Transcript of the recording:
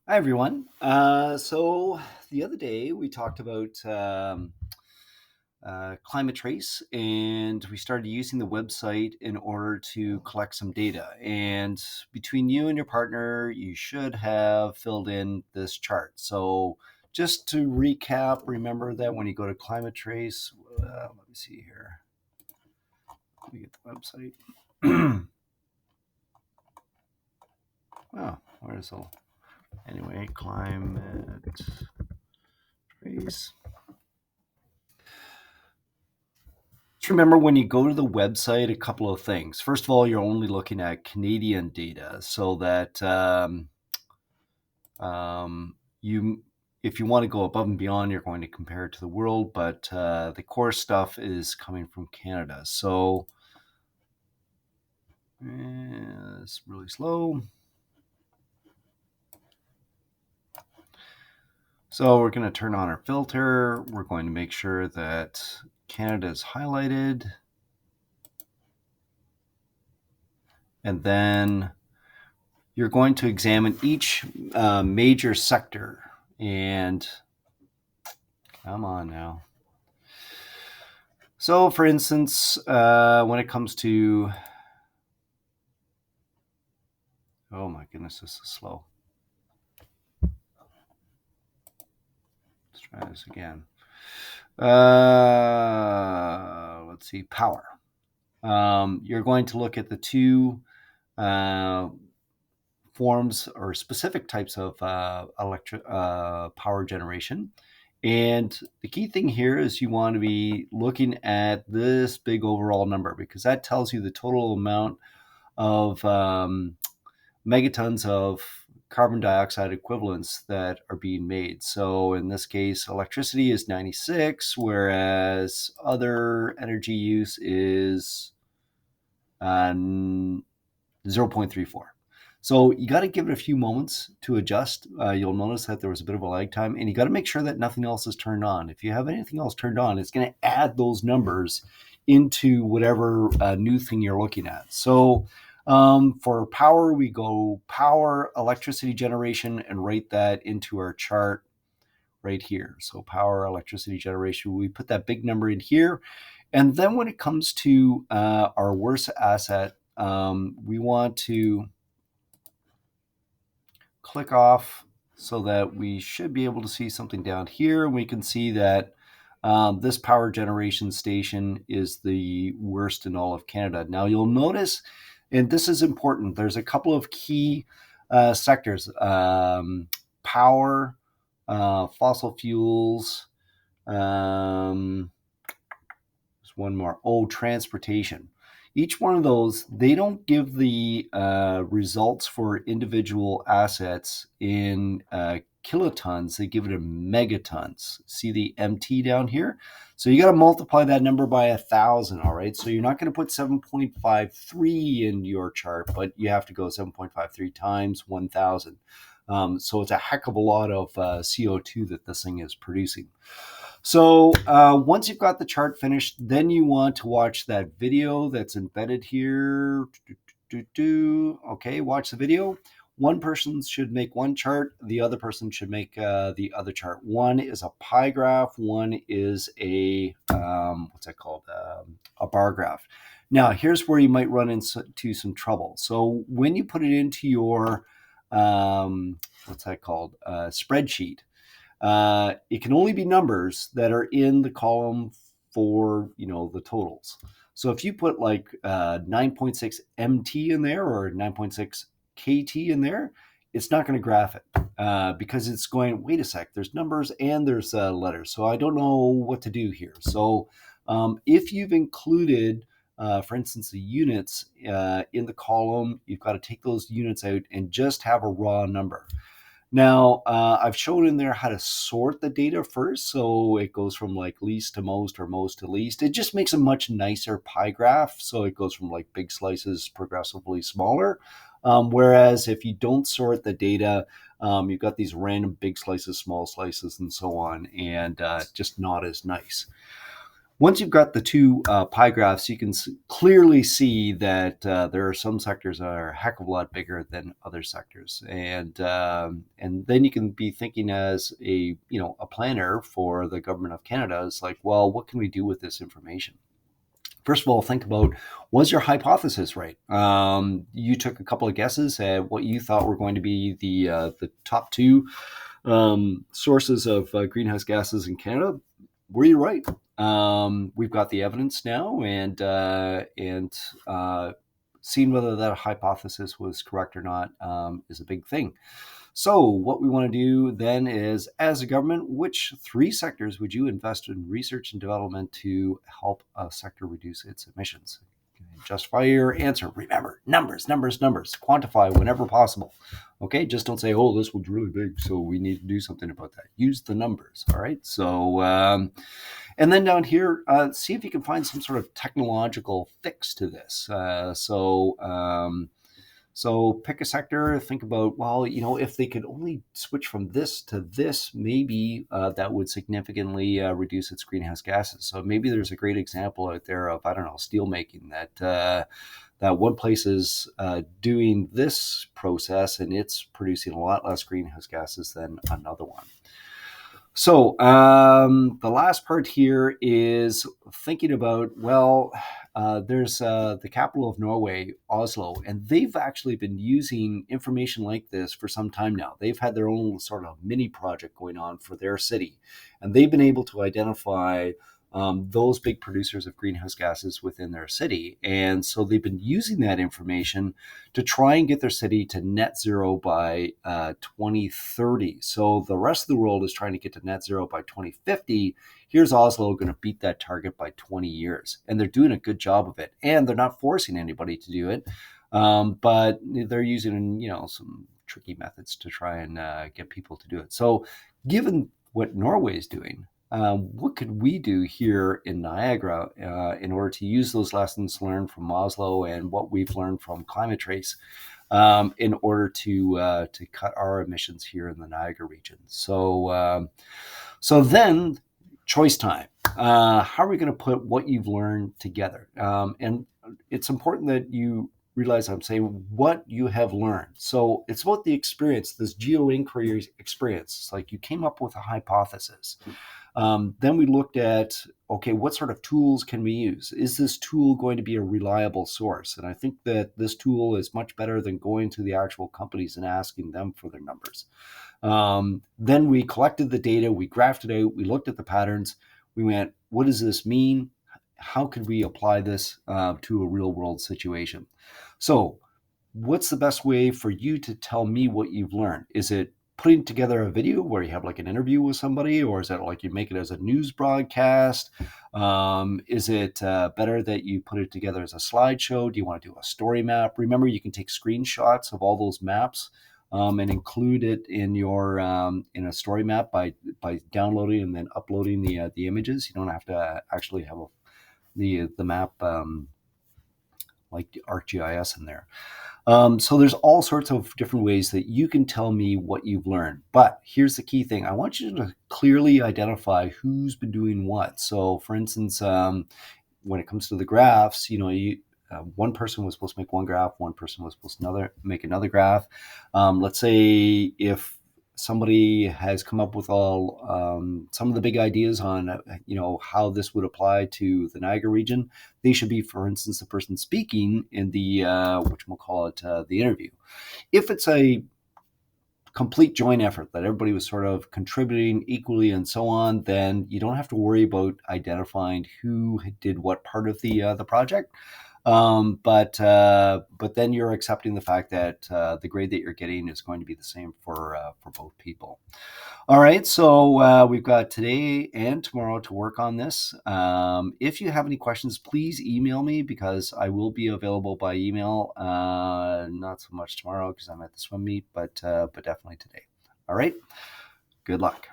Hi, everyone. So the other day we talked about Climate Trace, and we started using the website in order to collect some data. And between you and your partner, you should have filled in this chart. So just to recap, remember that when you go to Climate Trace, let me see here. Let me get the website. Oh, where's all? Anyway, Climate Trace. Just remember when you go to the website, a couple of things. First of all, you're only looking at Canadian data, so that you, if you want to go above and beyond, you're going to compare it to the world. But the core stuff is coming from Canada. So it's really slow. So we're going to turn on our filter. We're going to make sure that Canada is highlighted. And then you're going to examine each major sector. And come on now. So, for instance, when it comes to, oh my goodness, this is slow. Let's try this again. Let's see, power. You're going to look at the two forms or specific types of power generation. And the key thing here is you want to be looking at this big overall number because that tells you the total amount of megatons of carbon dioxide equivalents that are being made. So in this case, electricity is 96, whereas other energy use is 0.34. So you got to give it a few moments to adjust. You'll notice that there was a bit of a lag time, and you got to make sure that nothing else is turned on. If you have anything else turned on, it's going to add those numbers into whatever new thing you're looking at. So for power, we go power, electricity generation, and write that into our chart right here. So power, electricity generation, we put that big number in here. And then when it comes to our worst asset, we want to click off so that we should be able to see something down here. We can see that this power generation station is the worst in all of Canada. Now you'll notice, and this is important, there's a couple of key sectors. Power, fossil fuels, there's one more. Oh, transportation. Each one of those, they don't give the results for individual assets in kilotons. They give it in megatons. See the MT down here? So you got to multiply that number by 1,000. All right. So you're not going to put 7.53 in your chart, but you have to go 7.53 times 1,000. So it's a heck of a lot of CO2 that this thing is producing. So once you've got the chart finished, then you want to watch that video that's embedded here. Okay, watch the video. One person should make one chart. The other person should make the other chart. One is a pie graph. One is a, what's that called? A bar graph. Now, here's where you might run into some trouble. So when you put it into your, what's that called? Spreadsheet. It can only be numbers that are in the column for the totals. So if you put like 9.6 MT in there or 9.6 KT in there, it's not going to graph it because it's going, wait a sec, there's numbers and there's letters. So I don't know what to do here. So if you've included, for instance, the units in the column, you've got to take those units out and just have a raw number. Now, I've shown in there how to sort the data first. So it goes from like least to most or most to least. It just makes a much nicer pie graph. So it goes from like big slices progressively smaller. Whereas if you don't sort the data, you've got these random big slices, small slices, and so on, and just not as nice. Once you've got the two pie graphs, you can clearly see that there are some sectors that are a heck of a lot bigger than other sectors, and then you can be thinking as a planner for the government of Canada. It's like, well, what can we do with this information? First of all, think about, was your hypothesis right? You took a couple of guesses at what you thought were going to be the top two sources of greenhouse gases in Canada. Were you right? We've got the evidence now, and seeing whether that hypothesis was correct or not is a big thing. So what we want to do then is, as a government, which three sectors would you invest in research and development to help a sector reduce its emissions? Justify your answer. Remember, numbers, numbers, numbers. Quantify whenever possible. Okay, just don't say, oh, this was really big, so we need to do something about that. Use the numbers, all right? So, and then down here, see if you can find some sort of technological fix to this. So pick a sector, think about, well, if they could only switch from this to this, maybe that would significantly reduce its greenhouse gases. So maybe there's a great example out there of, I don't know, steel making that one place is doing this process and it's producing a lot less greenhouse gases than another one. So the last part here is thinking about, well, there's the capital of Norway, Oslo, and they've actually been using information like this for some time now. They've had their own sort of mini project going on for their city, and they've been able to identify those big producers of greenhouse gases within their city. And so they've been using that information to try and get their city to net zero by 2030. So the rest of the world is trying to get to net zero by 2050. Here's Oslo going to beat that target by 20 years. And they're doing a good job of it. And they're not forcing anybody to do it, but they're using, some tricky methods to try and get people to do it. So given what Norway is doing, what could we do here in Niagara in order to use those lessons learned from Oslo and what we've learned from Climate Trace in order to cut our emissions here in the Niagara region? So then, choice time. How are we going to put what you've learned together? And it's important that you realize I'm saying what you have learned. So it's about the experience, this geo-inquiry experience. It's like you came up with a hypothesis. Then we looked at, okay, what sort of tools can we use? Is this tool going to be a reliable source? And I think that this tool is much better than going to the actual companies and asking them for their numbers. Then we collected the data, we graphed it out, we looked at the patterns, we went, what does this mean? How could we apply this to a real world situation? So what's the best way for you to tell me what you've learned? Is it putting together a video where you have like an interview with somebody, or is it like you make it as a news broadcast? Is it better that you put it together as a slideshow? Do you want to do a story map? Remember, you can take screenshots of all those maps and include it in your in a story map by downloading and then uploading the images. You don't have to actually have the map like ArcGIS in there. So there's all sorts of different ways that you can tell me what you've learned. But here's the key thing. I want you to clearly identify who's been doing what. So for instance, when it comes to the graphs, one person was supposed to make one graph, one person was supposed to make another graph. Let's say if somebody has come up with some of the big ideas on how this would apply to the Niagara region, they should be, for instance, the person speaking in the the interview. If it's a complete joint effort that everybody was sort of contributing equally and so on, then you don't have to worry about identifying who did what part of the project. But then you're accepting the fact that the grade that you're getting is going to be the same for both people. All right, so we've got today and tomorrow to work on this. If you have any questions, please email me because I will be available by email. Not so much tomorrow because I'm at the swim meet, but definitely today. All right, good luck.